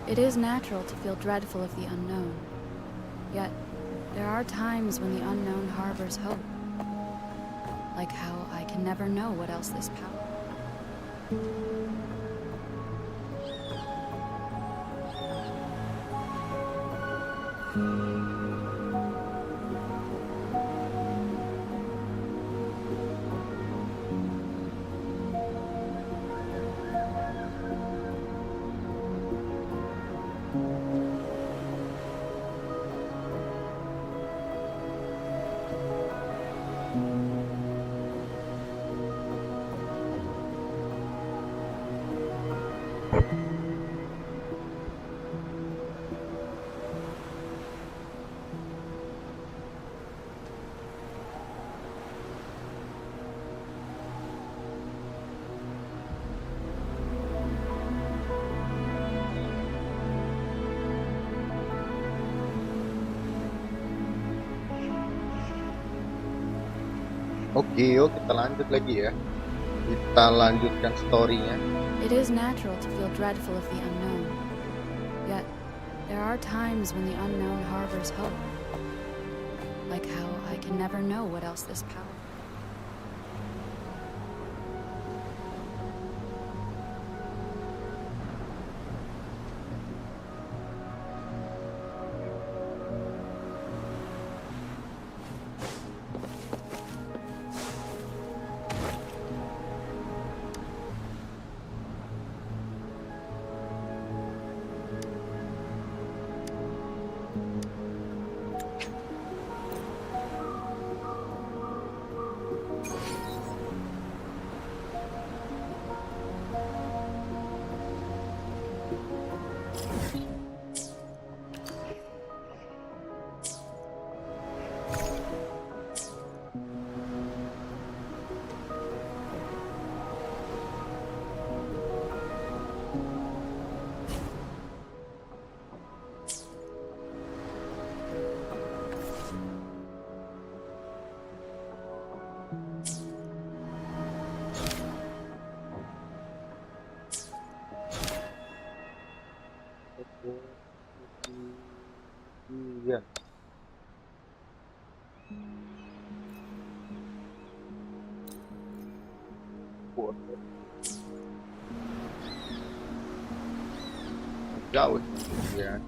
It is natural to feel dreadful of the unknown. Yet, there are times when the unknown harbors hope. Like how I can never know what else this power. Oke, yuk kita lanjut lagi ya. Kita lanjutkan story-nya. It is natural to feel dreadful of the unknown. Yet, there are times when the unknown harbors hope. Like how I can never know what else this power. dapur. Jauh. Ya.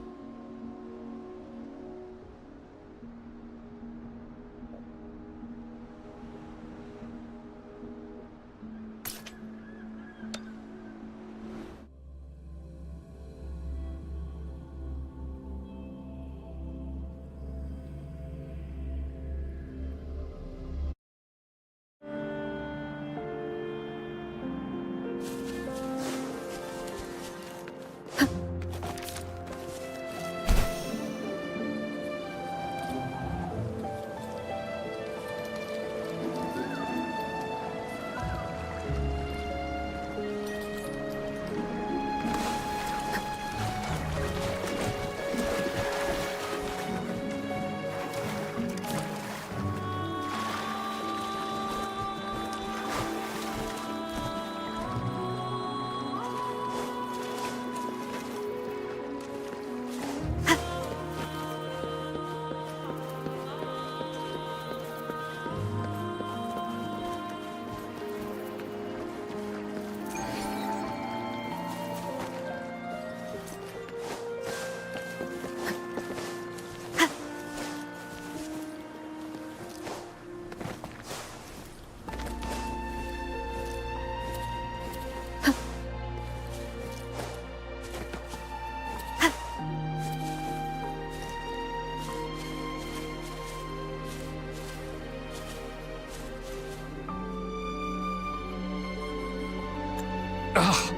Ugh.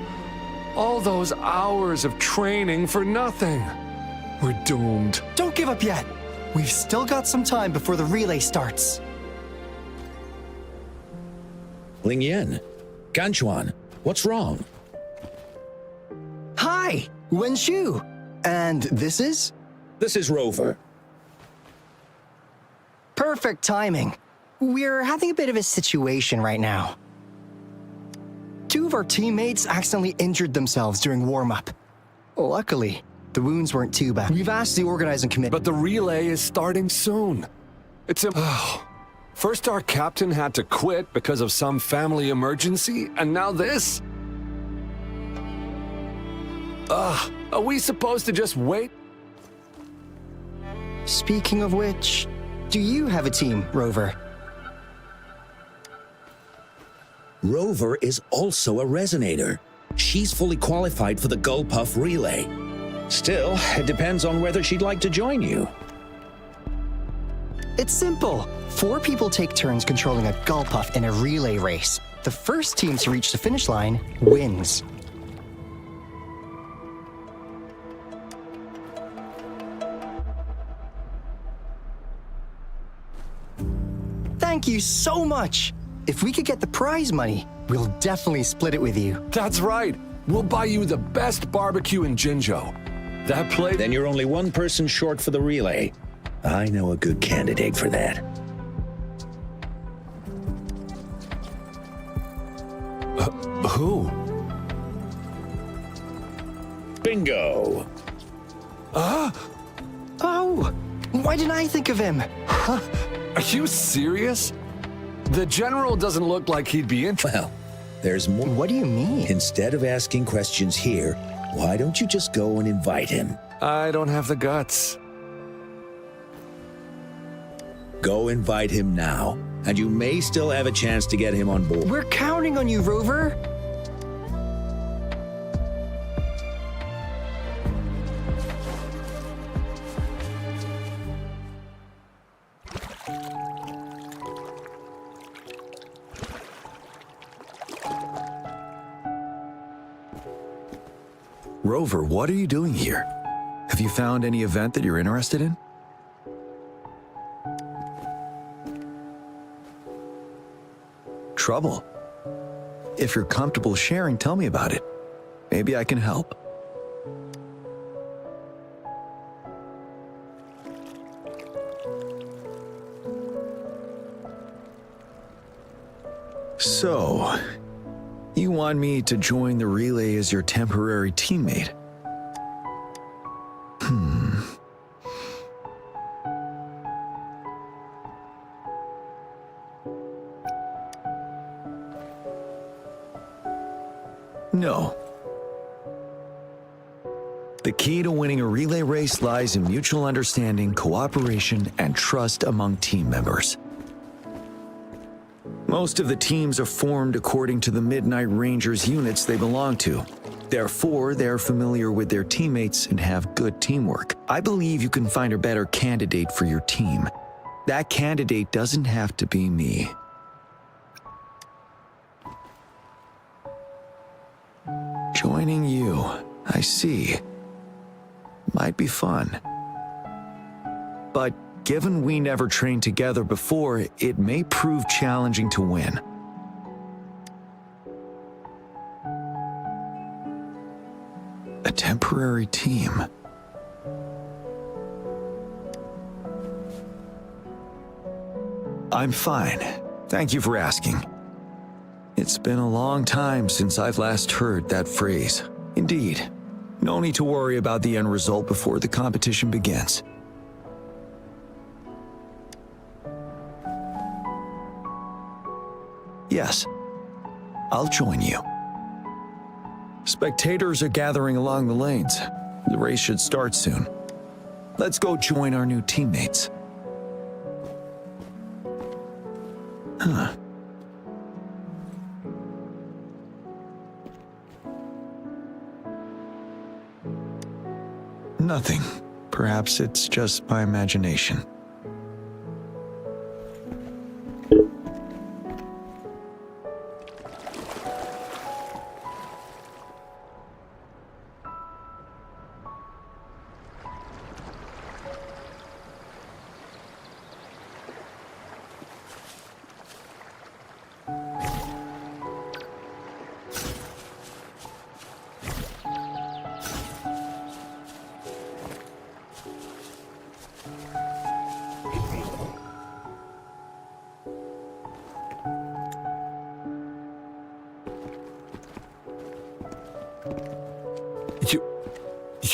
All those hours of training for nothing. We're doomed. Don't give up yet. We've still got some time before the relay starts. Jiyan, Ganchuan, what's wrong? Hi, Wen Shu. And this is? This is Rover. Perfect timing. We're having a bit of a situation right now. Two of our teammates accidentally injured themselves during warm-up. Luckily, the wounds weren't too bad. We've asked the organizing committee. But the relay is starting soon. It's First our captain had to quit because of some family emergency, and now this? Are we supposed to just wait? Speaking of which, do you have a team, Rover? Rover is also a resonator. She's fully qualified for the Gulpuff relay. Still, it depends on whether she'd like to join you. It's simple. 4 people take turns controlling a Gulpuff in a relay race. The first team to reach the finish line wins. Thank you so much! If we could get the prize money, we'll definitely split it with you. That's right. We'll buy you the best barbecue in Jinzhou. That place... Then you're only one person short for the relay. I know a good candidate for that. Who? Bingo! Oh, why didn't I think of him? Are you serious? The general doesn't look like he'd be interested. Well, there's more. What do you mean? Instead of asking questions here, why don't you just go and invite him? I don't have the guts. Go invite him now, and you may still have a chance to get him on board. We're counting on you, Rover. Rover, what are you doing here? Have you found any event that you're interested in? Trouble? If you're comfortable sharing, tell me about it. Maybe I can help. So, you want me to join the relay as your temporary teammate? No. The key to winning a relay race lies in mutual understanding, cooperation, and trust among team members. Most of the teams are formed according to the Midnight Rangers units they belong to. Therefore, they're familiar with their teammates and have good teamwork. I believe you can find a better candidate for your team. That candidate doesn't have to be me. Joining you, I see. Might be fun. But given we never trained together before, it may prove challenging to win. A temporary team. I'm fine. Thank you for asking. It's been a long time since I've last heard that phrase. Indeed. No need to worry about the end result before the competition begins. Yes, I'll join you. Spectators are gathering along the lanes. The race should start soon. Let's go join our new teammates. Huh. Nothing. Perhaps it's just my imagination.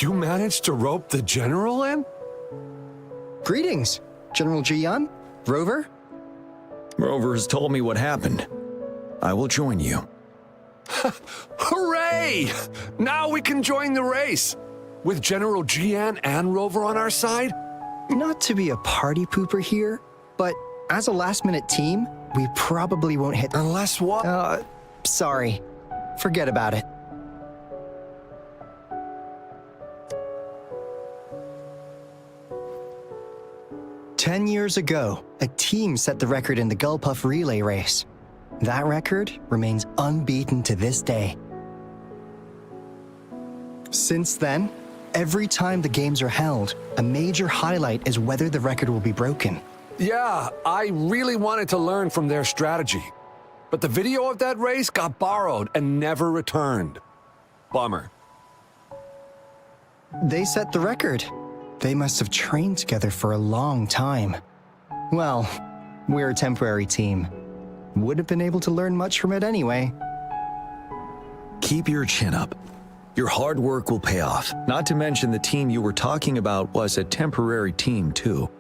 You managed to rope the general in? Greetings, General Jiyan, Rover. Rover has told me what happened. I will join you. Hooray! Now we can join the race. With General Jiyan and Rover on our side? Not to be a party pooper here, but as a last-minute team, we probably won't hit... Unless what? Sorry. Forget about it. "10 years ago, a team set the record in the Gulpuff relay race. That record remains unbeaten to this day. Since then, every time the games are held, a major highlight is whether the record will be broken. Yeah, I really wanted to learn from their strategy. But the video of that race got borrowed and never returned. Bummer. They set the record. They must have trained together for a long time. Well, we're a temporary team. Would have been able to learn much from it anyway. Keep your chin up. Your hard work will pay off. Not to mention the team you were talking about was a temporary team, too.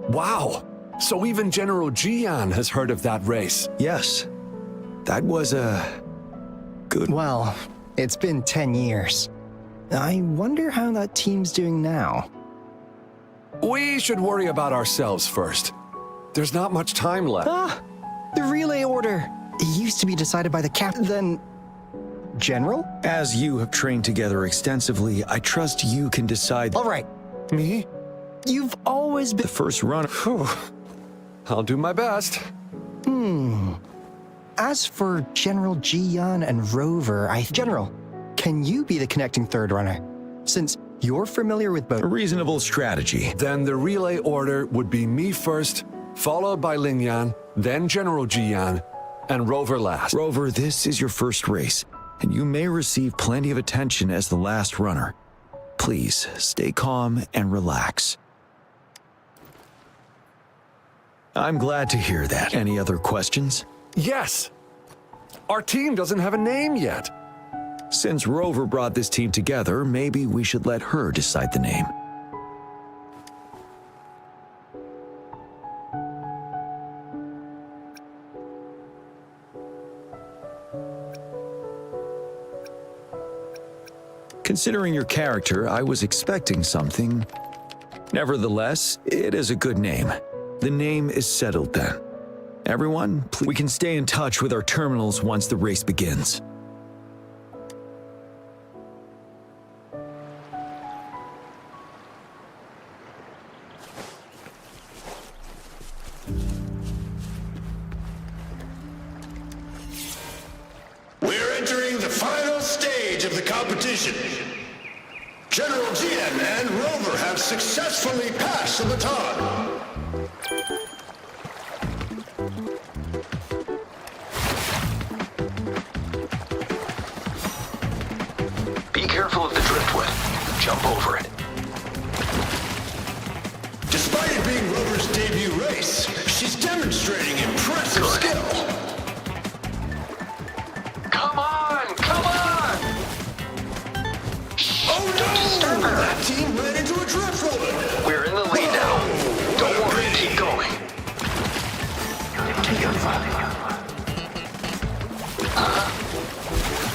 Wow! So even General Jiyan has heard of that race. Yes. That was a good... Well, it's been 10 years. I wonder how that team's doing now. We should worry about ourselves first. There's not much time left. The relay order. It used to be decided by the captain, then... General? As you have trained together extensively, I trust you can decide... All right. Me? You've always been... The first runner... Whew. I'll do my best. As for General Jiyan and Rover, General, can you be the connecting third runner? Since you're familiar with both... A reasonable strategy. Then the relay order would be me first, followed by Lingyan, then General Jiyan, and Rover last. Rover, this is your first race, and you may receive plenty of attention as the last runner. Please, stay calm and relax. I'm glad to hear that. Any other questions? Yes! Our team doesn't have a name yet. Since Rover brought this team together, maybe we should let her decide the name. Considering your character, I was expecting something. Nevertheless, it is a good name. The name is settled then. Everyone, we can stay in touch with our terminals once the race begins. We're entering the final stage of the competition. General Jiyan and Rover have successfully passed the baton. Be careful of the driftwood. Jump over it. Despite it being Rover's debut race, she's demonstrating impressive skill. Come on! Come on! Oh no! That team ran into a driftwood. We're in the lead now. Don't worry, keep going.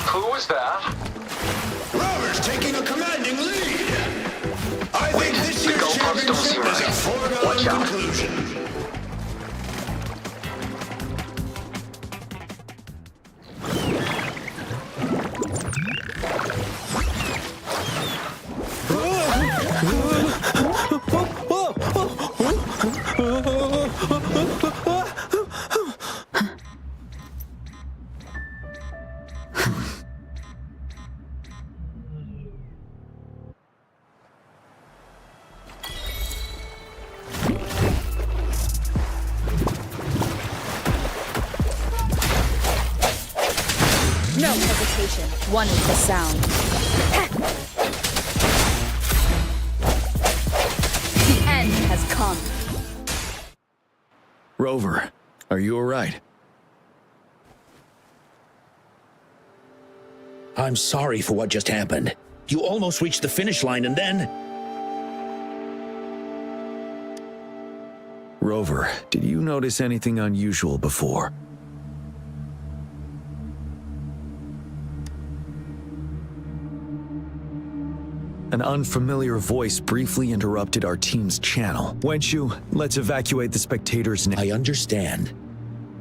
Who was that? Rover's taking a commanding lead. I think this year's championship is a foregone conclusion. No hesitation. One is the sound. The end has come. Rover, are you alright? I'm sorry for what just happened. You almost reached the finish line and then... Rover, did you notice anything unusual before? An unfamiliar voice briefly interrupted our team's channel. Wenshu, let's evacuate the spectators now. I understand.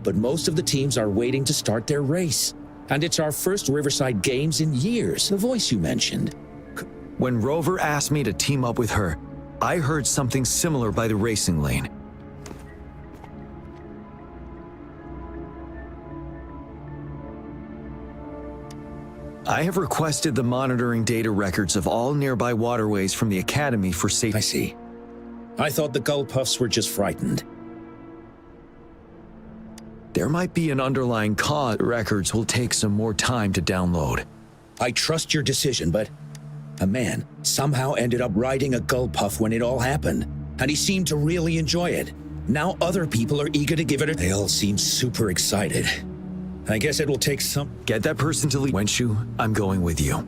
But most of the teams are waiting to start their race. And it's our first Riverside Games in years, the voice you mentioned. When Rover asked me to team up with her, I heard something similar by the racing lane. I have requested the monitoring data records of all nearby waterways from the Academy for safety. I see. I thought the Gull Puffs were just frightened. There might be an underlying cause. Records will take some more time to download. I trust your decision, but a man somehow ended up riding a Gull Puff when it all happened, and he seemed to really enjoy it. Now other people are eager to give it a... They all seem super excited. I guess it will take some... Get that person to leave. Wenshu, I'm going with you.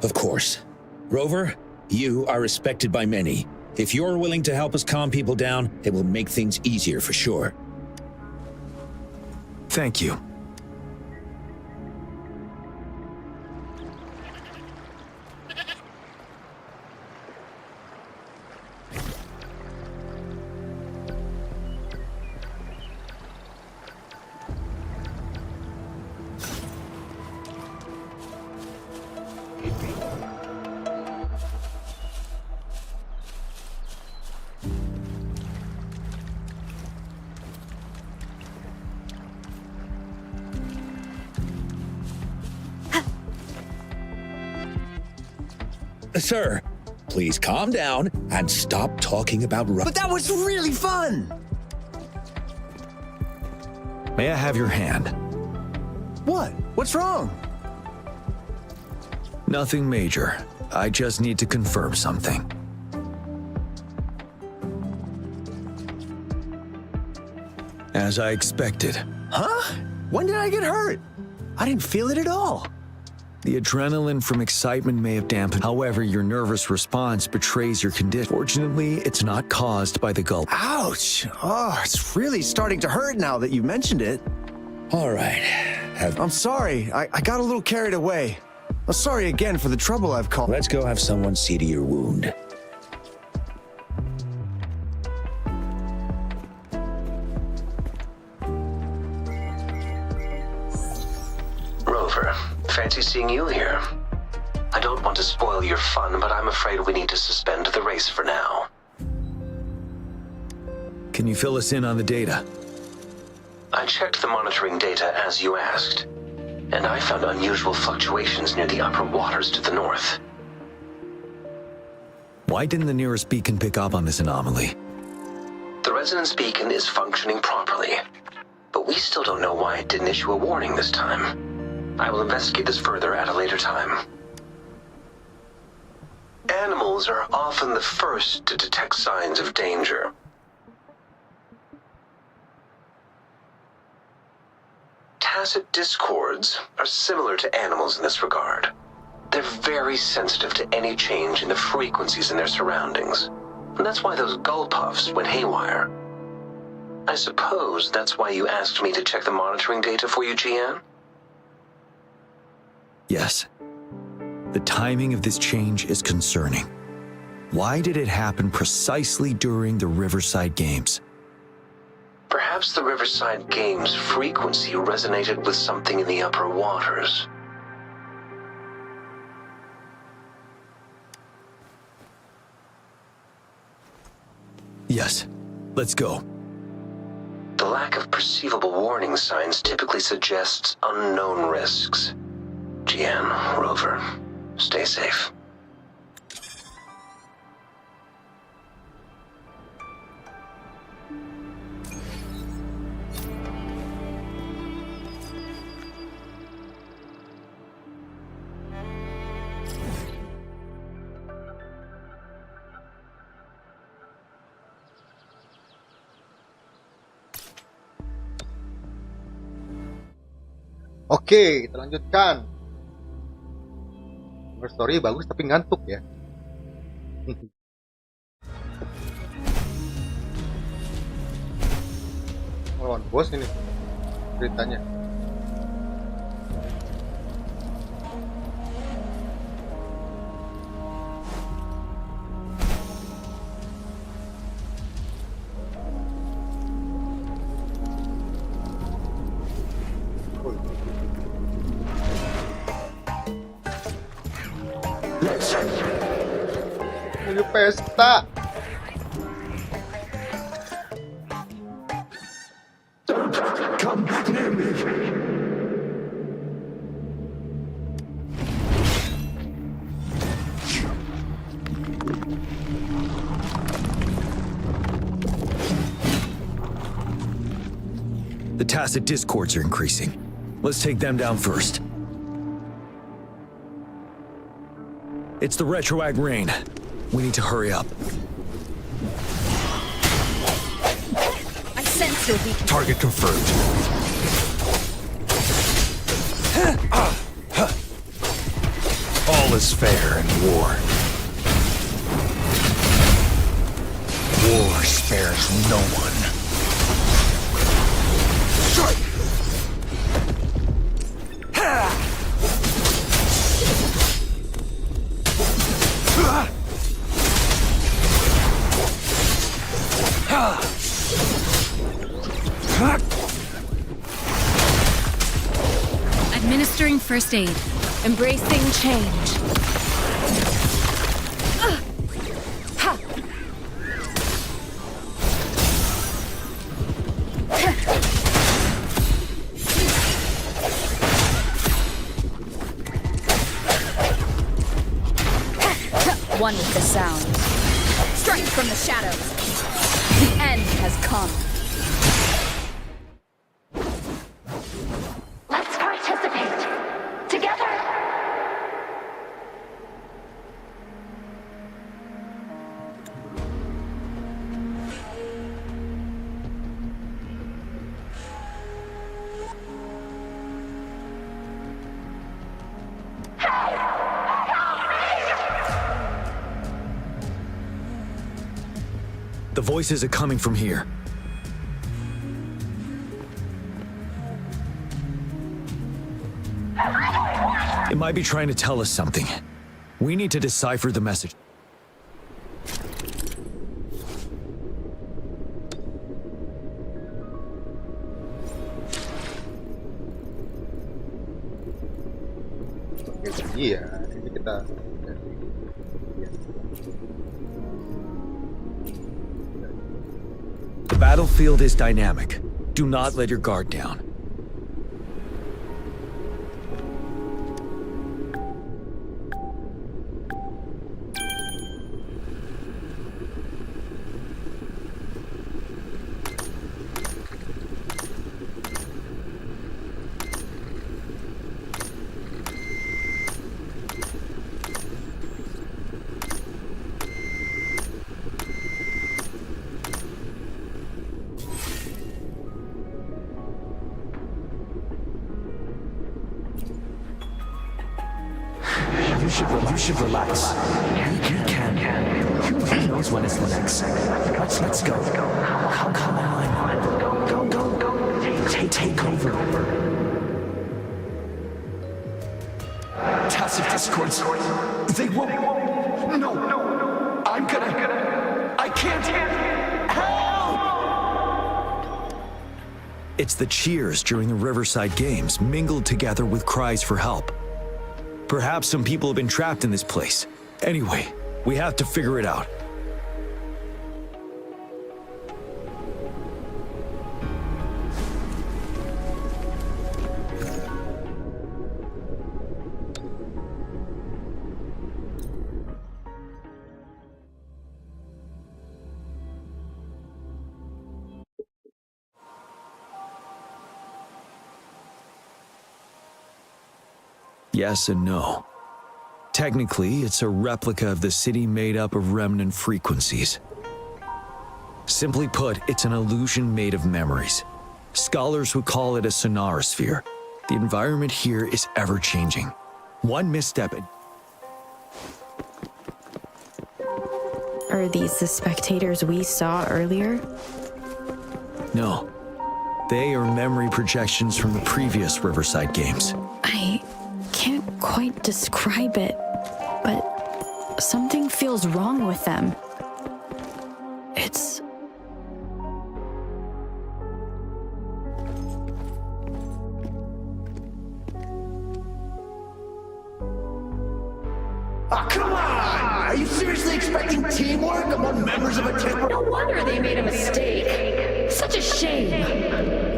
Of course. Rover, you are respected by many. If you're willing to help us calm people down, it will make things easier for sure. Thank you. Sir, please calm down and stop talking about... But that was really fun! May I have your hand? What? What's wrong? Nothing major. I just need to confirm something. As I expected. Huh? When did I get hurt? I didn't feel it at all. The adrenaline from excitement may have dampened. However, your nervous response betrays your condition. Fortunately, it's not caused by the gulp. Ouch! Oh, it's really starting to hurt now that you've mentioned it. All right. have... I'm sorry. I got a little carried away. I'm sorry again for the trouble I've caused. Let's go have someone see to your wound. Rover, fancy seeing you here. I don't want to spoil your fun, but I'm afraid we need to suspend the race for now. Can you fill us in on the data? I checked the monitoring data as you asked, and I found unusual fluctuations near the upper waters to the north. Why didn't the nearest beacon pick up on this anomaly? The resonance beacon is functioning properly, but we still don't know why it didn't issue a warning this time. I will investigate this further at a later time. Animals are often the first to detect signs of danger. Tacit discords are similar to animals in this regard. They're very sensitive to any change in the frequencies in their surroundings. And that's why those gull puffs went haywire. I suppose that's why you asked me to check the monitoring data for you, Jiyan? Yes. The timing of this change is concerning. Why did it happen precisely during the Riverside Games? Perhaps the Riverside Games' frequency resonated with something in the upper waters. Yes. Let's go. The lack of perceivable warning signs typically suggests unknown risks. Jiyan, Rover, stay safe. Oke, kita lanjutkan. Story bagus tapi ngantuk ya. Lawan bos ini ceritanya. Menuju pesta. Come near me. The tacit discords are increasing. Let's take them down first. It's the retroag rain. We need to hurry up. I sense your weakness. Target confirmed. All is fair in war. War spares no one. Administering first aid. Embracing change. One with the sound. Strike from the shadows. The end has come. Let's participate together. The voices are coming from here. It might be trying to tell us something. We need to decipher the message. Oke, iya. Ini kita The battlefield is dynamic. Do not let your guard down. You should relax. You can. Who knows when it's the next? Let's go. Come on. Go. Take over. Tacit discords. They won't. No. I can't. Help! It's the cheers during the Riverside Games mingled together with cries for help. Perhaps some people have been trapped in this place. Anyway, we have to figure it out. Yes and no. Technically, it's a replica of the city made up of remnant frequencies. Simply put, it's an illusion made of memories. Scholars would call it a sonosphere. The environment here is ever-changing. One misstep and... Are these the spectators we saw earlier? No. They are memory projections from the previous Riverside Games. I can't quite describe it, but something feels wrong with them. It's... Oh, come on! Are you seriously expecting teamwork among members of a temper? No wonder they made a mistake. Such a shame.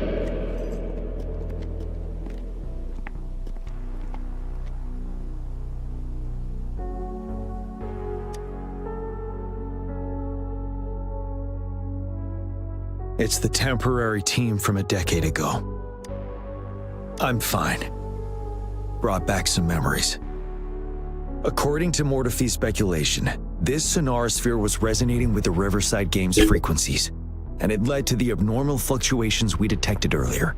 It's the temporary team from a decade ago. I'm fine. Brought back some memories. According to Mortefi's speculation, this sonosphere was resonating with the Riverside Games frequencies, and it led to the abnormal fluctuations we detected earlier.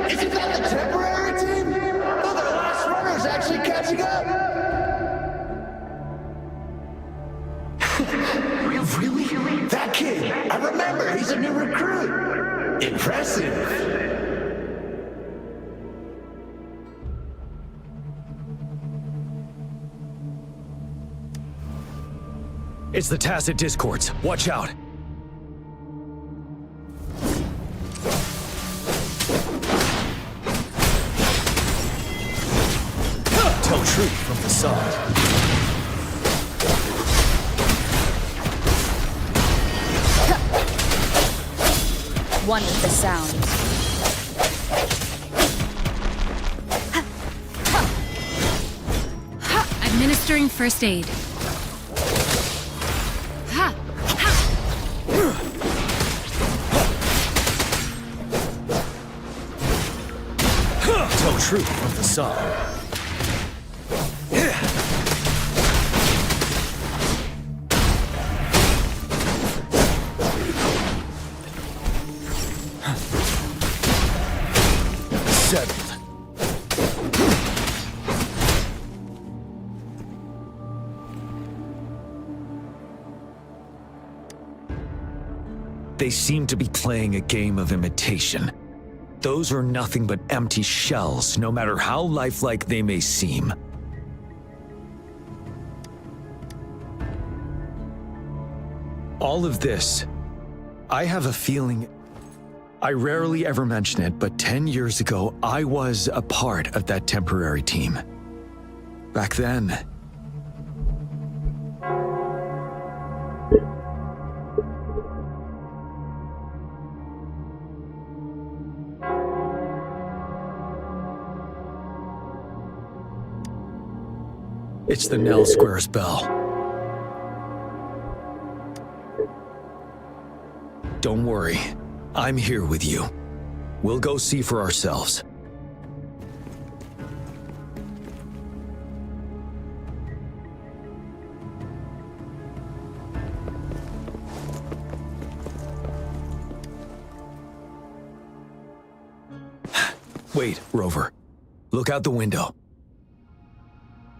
Isn't that the temporary team? Oh, the last runner's actually catching up! Really? That kid! I remember, he's a new recruit! Impressive! It's the tacit discords. Watch out. Tell truth from the side. One with the sound. Administering first aid. Tell truth from the side. Settled. They seem to be playing a game of imitation. Those are nothing but empty shells, no matter how lifelike they may seem. All of this, I have a feeling. I rarely ever mention it, but 10 years ago, I was a part of that temporary team. Back then, it's the Nell Squares bell. Don't worry, I'm here with you. We'll go see for ourselves. Wait, Rover. Look out the window.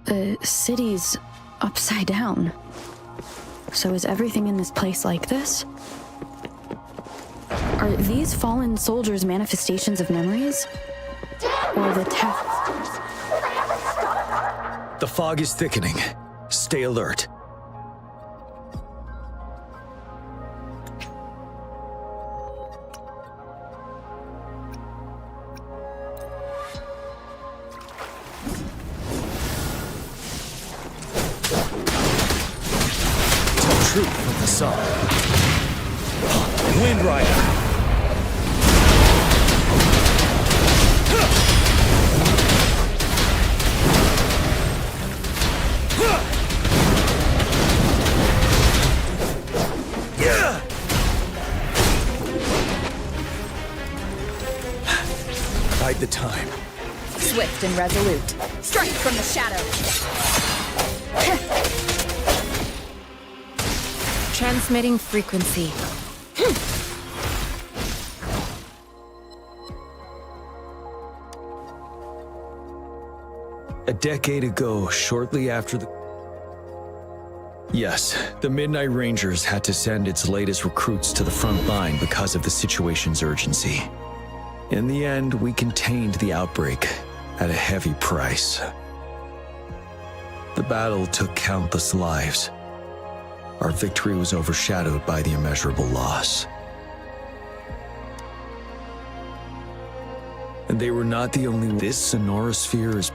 The city's upside down. So is everything in this place like this? Are these fallen soldiers manifestations of memories? Or the The fog is thickening. Stay alert. Tell truth from the sun. Wind Rider. Bide the time. Swift and resolute. Strike from the shadows. Transmitting frequency. A decade ago, shortly after the... Yes, the Midnight Rangers had to send its latest recruits to the front line because of the situation's urgency. In the end, we contained the outbreak at a heavy price. The battle took countless lives. Our victory was overshadowed by the immeasurable loss. And they were not the only... This sonorosphere is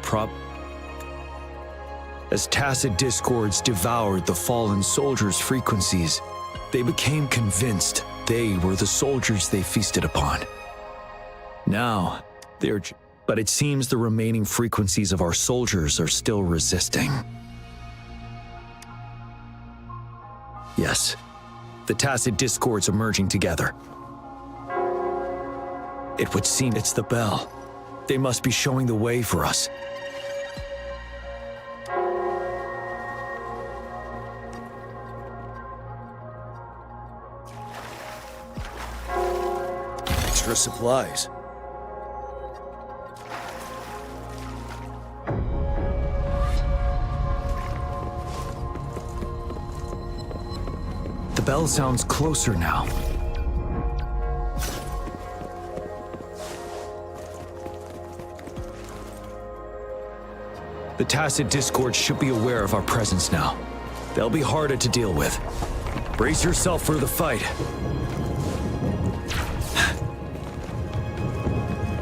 As tacit discords devoured the fallen soldiers' frequencies, they became convinced they were the soldiers they feasted upon. Now, but it seems the remaining frequencies of our soldiers are still resisting. Yes, the tacit discords are merging together. It would seem it's the bell. They must be showing the way for us. Extra supplies. The bell sounds closer now. The tacit discord should be aware of our presence now. They'll be harder to deal with. Brace yourself for the fight.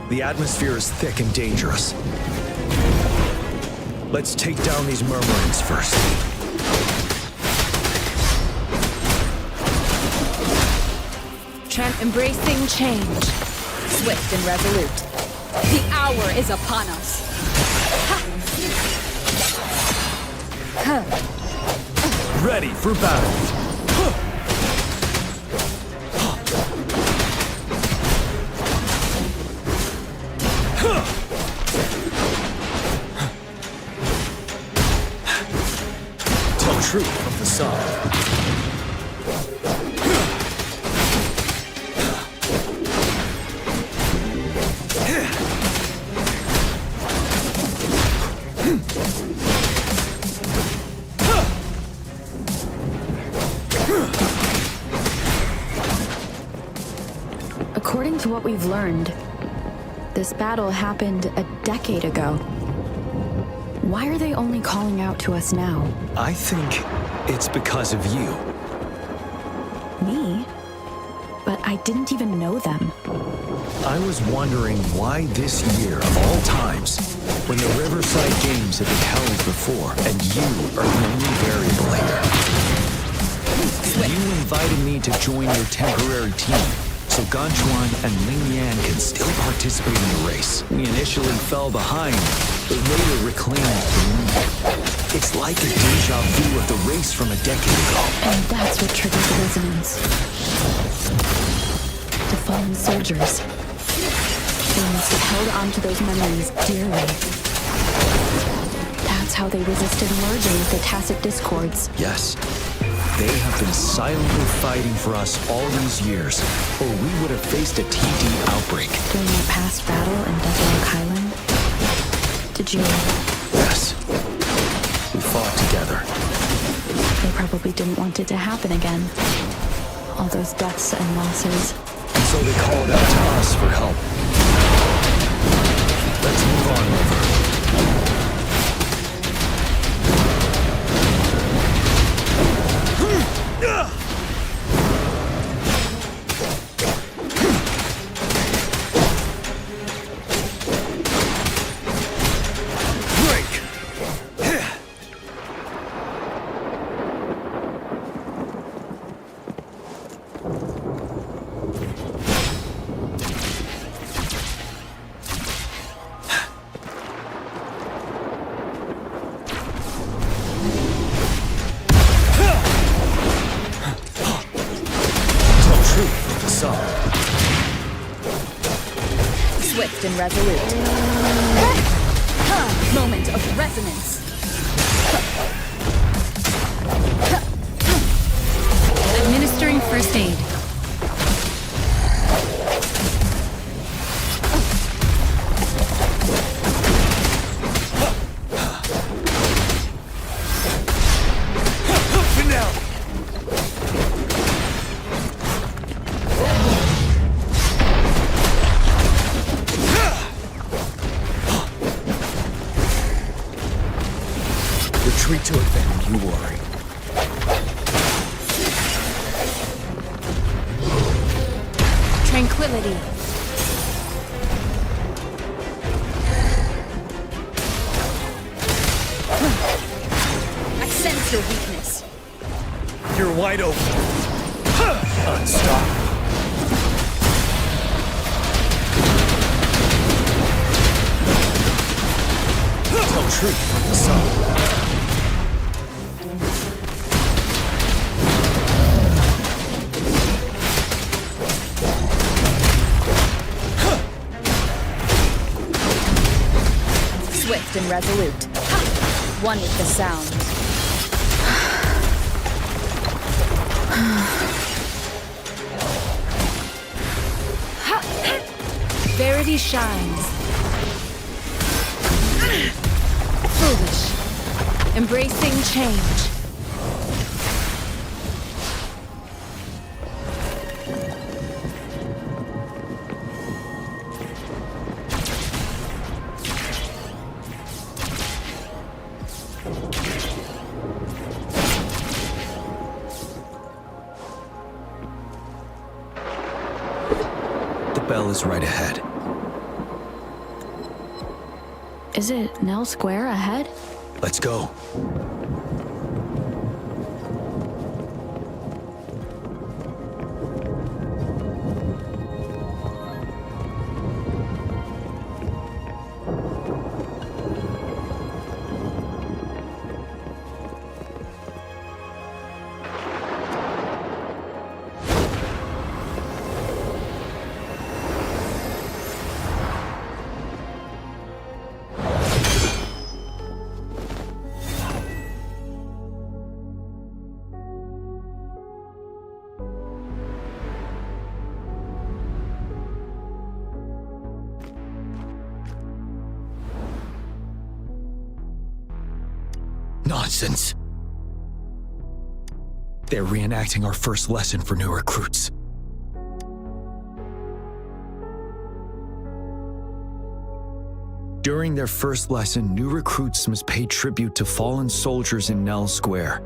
The atmosphere is thick and dangerous. Let's take down these murmurings first. Embracing change. Swift and resolute. The hour is upon us. Ready for battle. Tell truth from the sun. With what we've learned, this battle happened a decade ago. Why are they only calling out to us now? I think it's because of you. Me? But I didn't even know them. I was wondering why this year, of all times, when the Riverside Games have been held before, and you are the only variable here. You invited me to join your temporary team, so Ganchuan and Ling Yan can still participate in the race. We initially fell behind, but later reclaimed the lead. It's like a deja vu of the race from a decade ago. And that's what triggered the resonance. The fallen soldiers. They must have held on to those memories dearly. That's how they resisted merging with the Tacit Discords. Yes. They have been silently fighting for us all these years, or we would have faced a TD outbreak. During that past battle in Desert Oak Island, did you... Yes. We fought together. They probably didn't want it to happen again. All those deaths and losses. And so they called out to us for help. Let's move on, Rover. Swift and resolute. Moment of resonance. Administering first aid. Retreat to it then, you worry. Tranquility. I sense your weakness. You're wide open. Unstoppable. Tell truth, son. Swift and resolute. One with the sound. Verity shines. Foolish. Embracing change. The bell is right ahead. Is it Nell Square ahead? Let's go. Nonsense. They're reenacting our first lesson for new recruits. During their first lesson, new recruits must pay tribute to fallen soldiers in Nell Square.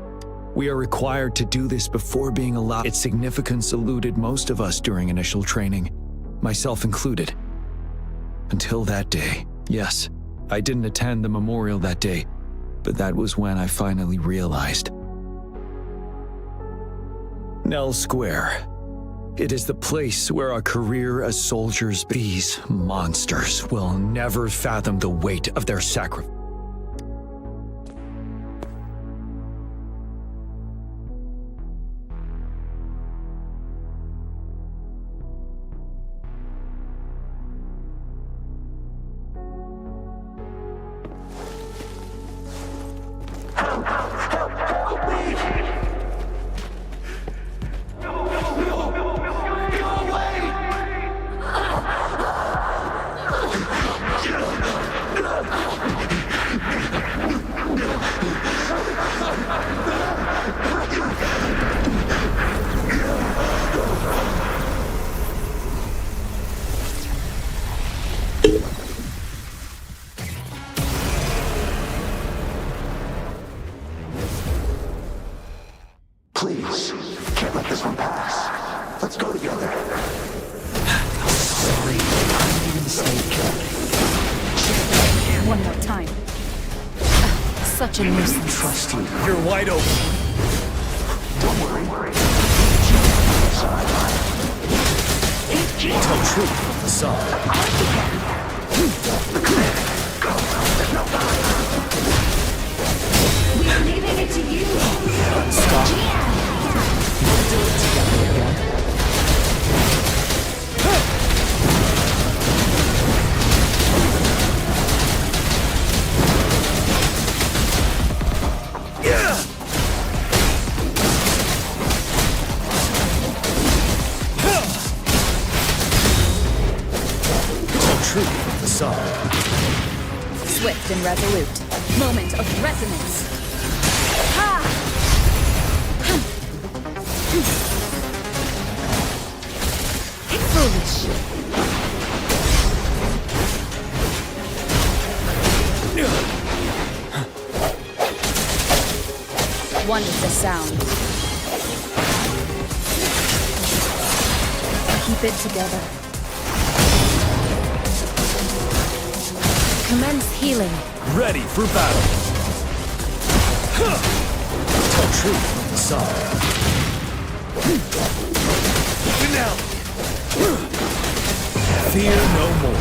We are required to do this before being allowed. Its significance eluded most of us during initial training, myself included. Until that day. Yes, I didn't attend the memorial that day, but that was when I finally realized. Nell Square. It is the place where our career as soldiers, these monsters, will never fathom the weight of their sacrifice. Please, can't let this one pass. Let's go together. Sorry, I made a mistake. One more time. Such a nuisance. Trust you. You're wide open. Don't worry. Tell truth, facade. We're leaving it to you. Stop. We'll do it together again. Truth, facade. Swift and resolute. Moment of resonance. Ha! Foolish. One is the sound. Keep it together. Commence healing. Ready for battle. Tell truth, facade. Now. Fear no more.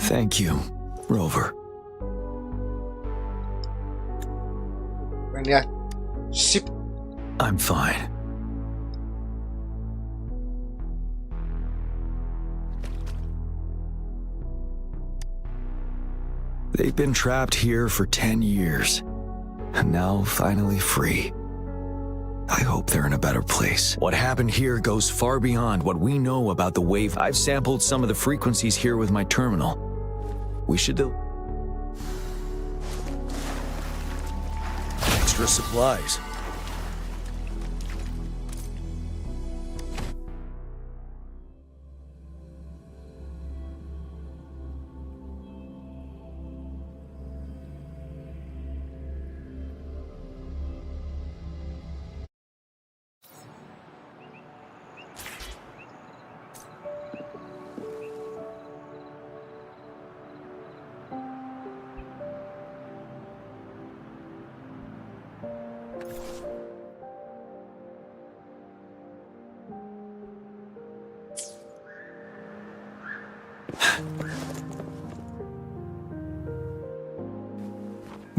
Thank you, Rover. Keren ya. Sip. I'm fine. They've been trapped here for 10 years, and now finally free. I hope they're in a better place. What happened here goes far beyond what we know about the wave. I've sampled some of the frequencies here with my terminal. We should do extra supplies.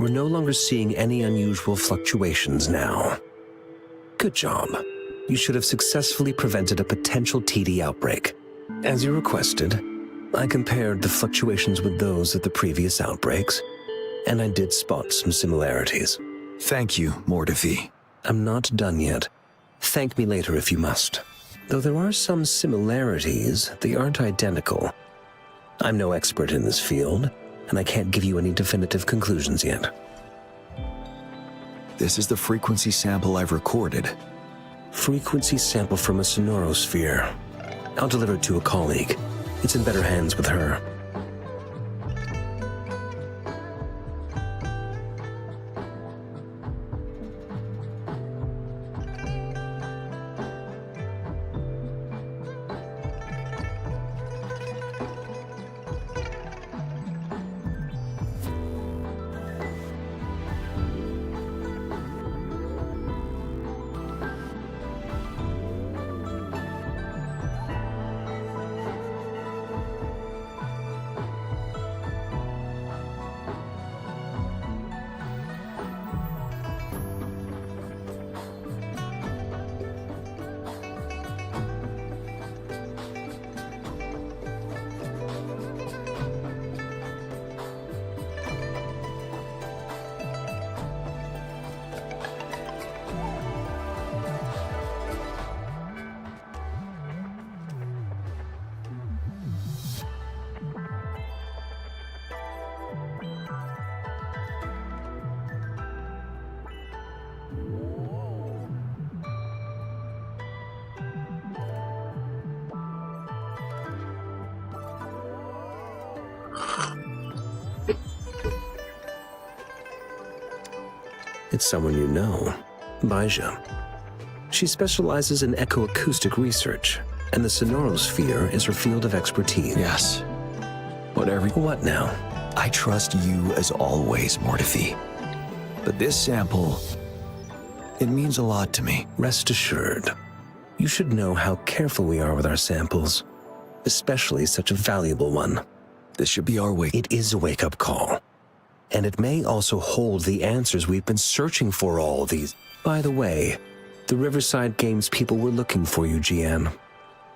We're no longer seeing any unusual fluctuations now. Good job. You should have successfully prevented a potential TD outbreak. As you requested, I compared the fluctuations with those of the previous outbreaks, and I did spot some similarities. Thank you, Mortifi. I'm not done yet. Thank me later if you must. Though there are some similarities, they aren't identical. I'm no expert in this field, and I can't give you any definitive conclusions yet. This is the frequency sample I've recorded. Frequency sample from a sonorosphere. I'll deliver it to a colleague. It's in better hands with her. It's someone you know, Baija. She specializes in echoacoustic research, and the sonorosphere is her field of expertise. Yes. What now? I trust you as always, Mortifi. But this sample, it means a lot to me. Rest assured. You should know how careful we are with our samples, especially such a valuable one. This should be our wake. It is a wake-up call. And it may also hold the answers we've been searching for all these. By the way, the Riverside Games people were looking for you, Jiyan.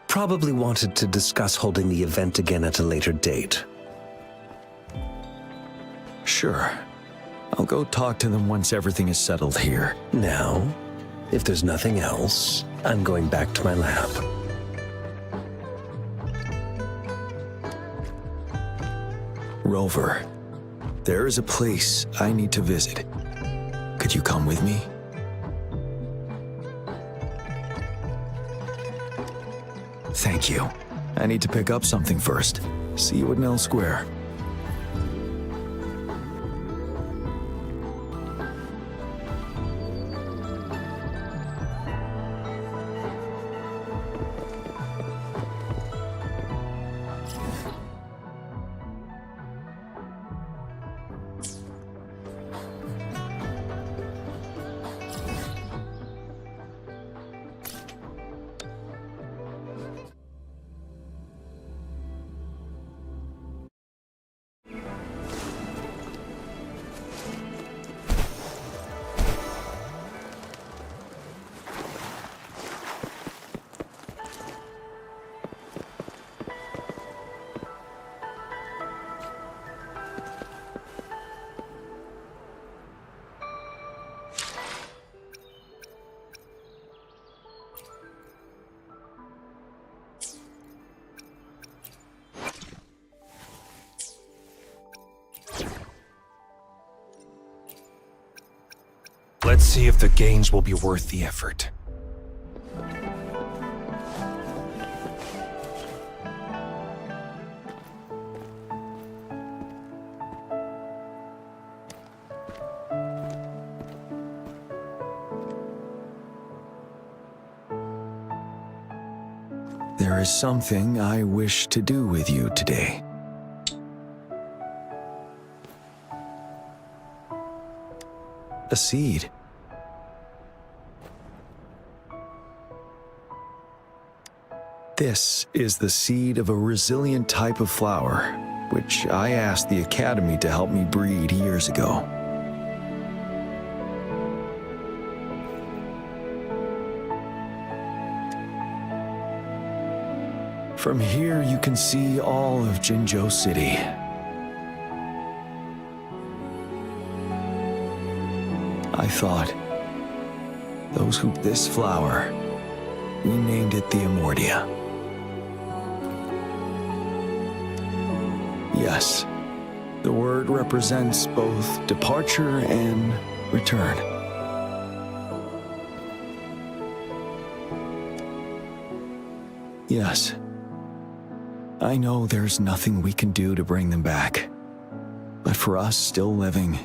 Probably wanted to discuss holding the event again at a later date. Sure. I'll go talk to them once everything is settled here. Now, if there's nothing else, I'm going back to my lab. Rover, there is a place I need to visit. Could you come with me? Thank you. I need to pick up something first. See you at Nell Square. Let's see if the gains will be worth the effort. There is something I wish to do with you today. A seed. This is the seed of a resilient type of flower, which I asked the Academy to help me breed years ago. From here, you can see all of Jinzhou City. I thought, those who this flower, we named it the Immortia. Yes, the word represents both departure and return. Yes, I know there's nothing we can do to bring them back. But for us still living,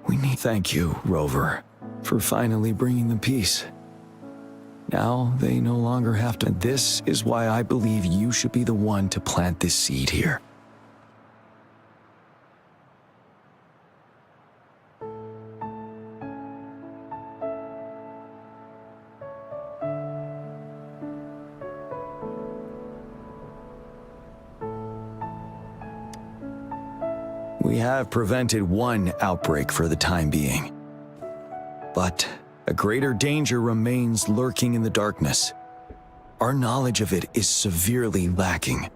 we need thank you, Rover, for finally bringing them peace. Now they no longer have to. This is why I believe you should be the one to plant this seed here. We have prevented one outbreak for the time being. But a greater danger remains lurking in the darkness. Our knowledge of it is severely lacking.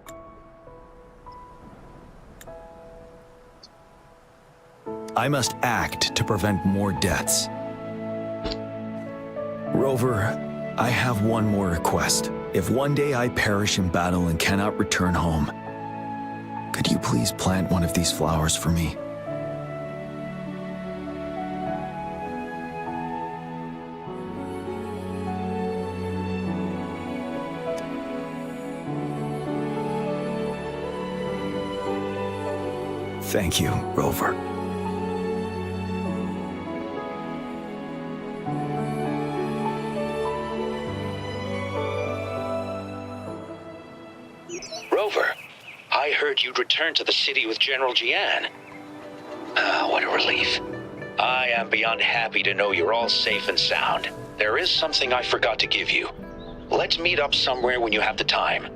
I must act to prevent more deaths. Rover, I have one more request. If one day I perish in battle and cannot return home, could you please plant one of these flowers for me? Thank you, Rover. Rover, I heard you'd returned to the city with General Jiyan. What a relief. I am beyond happy to know you're all safe and sound. There is something I forgot to give you. Let's meet up somewhere when you have the time.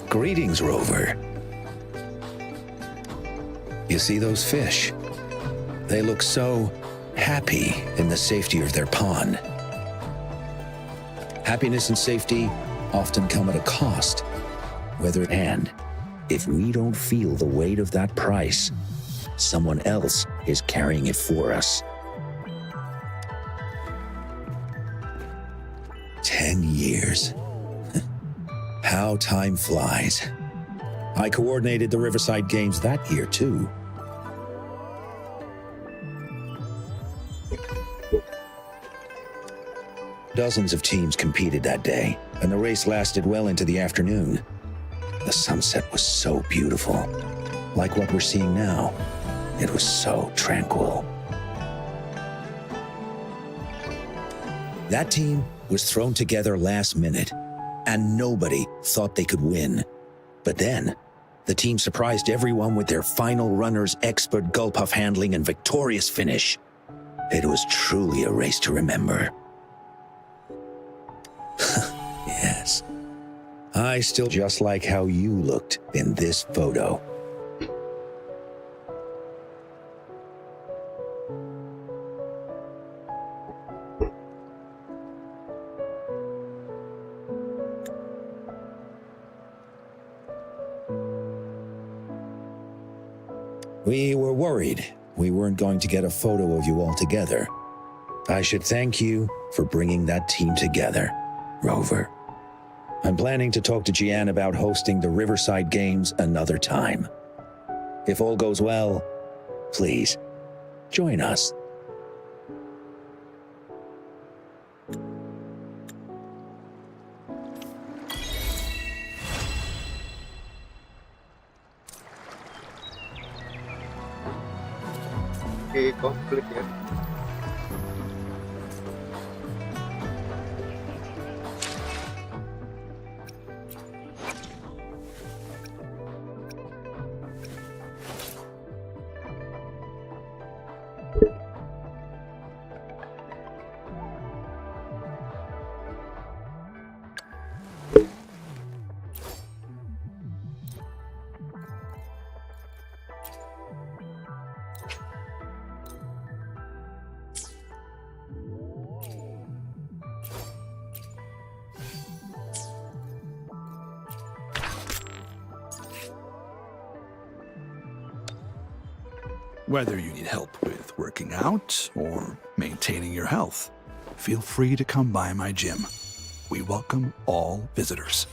Greetings, Rover. You see those fish? They look so happy in the safety of their pond. Happiness and safety often come at a cost. And if we don't feel the weight of that price, someone else is carrying it for us. 10 years. How time flies. I coordinated the Riverside Games that year, too. Dozens of teams competed that day, and the race lasted well into the afternoon. The sunset was so beautiful. Like what we're seeing now, it was so tranquil. That team was thrown together last minute, and nobody thought they could win. But then, the team surprised everyone with their final runner's expert gulpuff handling and victorious finish. It was truly a race to remember. Yes. I still just like how you looked in this photo. We were worried we weren't going to get a photo of you all together. I should thank you for bringing that team together, Rover. I'm planning to talk to Jiyan about hosting the Riverside Games another time. If all goes well, please, join us. Oke, konflik ya. Whether you need help with working out or maintaining your health, feel free to come by my gym. We welcome all visitors.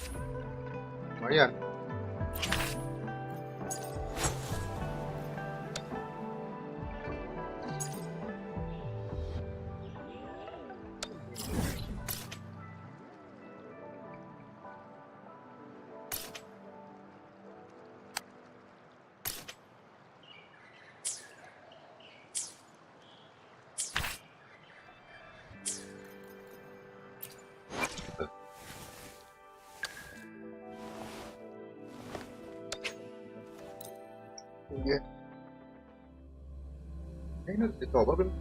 Lumayan. Iya. Ini udah dicoba belum?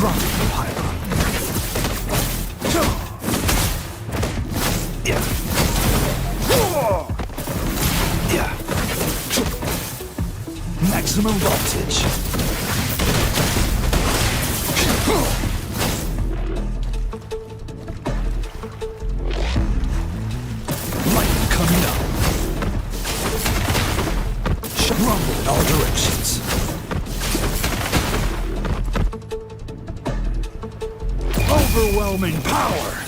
Drop the pylon. Maximum voltage. Lightning coming up. Rumble in all directions. Overwhelming power!